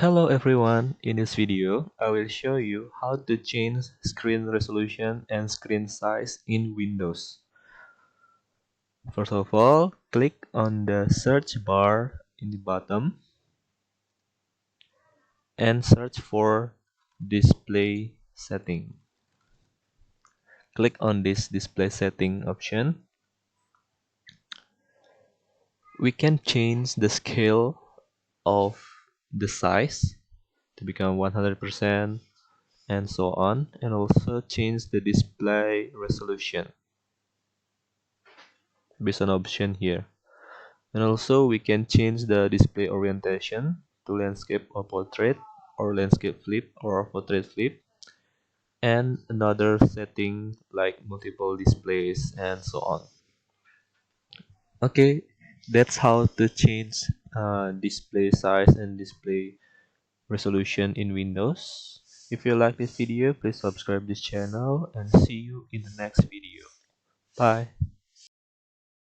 Hello everyone, in this video I will show you how to change screen resolution and screen size in Windows. First of all, click on the search bar in the bottom and search for display setting. Click on this display setting option. We can change the scale of the size to become 100% and so on, and also change the display resolution based on option here. And also we can change the display orientation to landscape or portrait, or landscape flip or portrait flip, and another setting like multiple displays and so on. Okay, that's how to change display size and display resolution in Windows. If you like this video, please subscribe this channel and see you in the next video. Bye.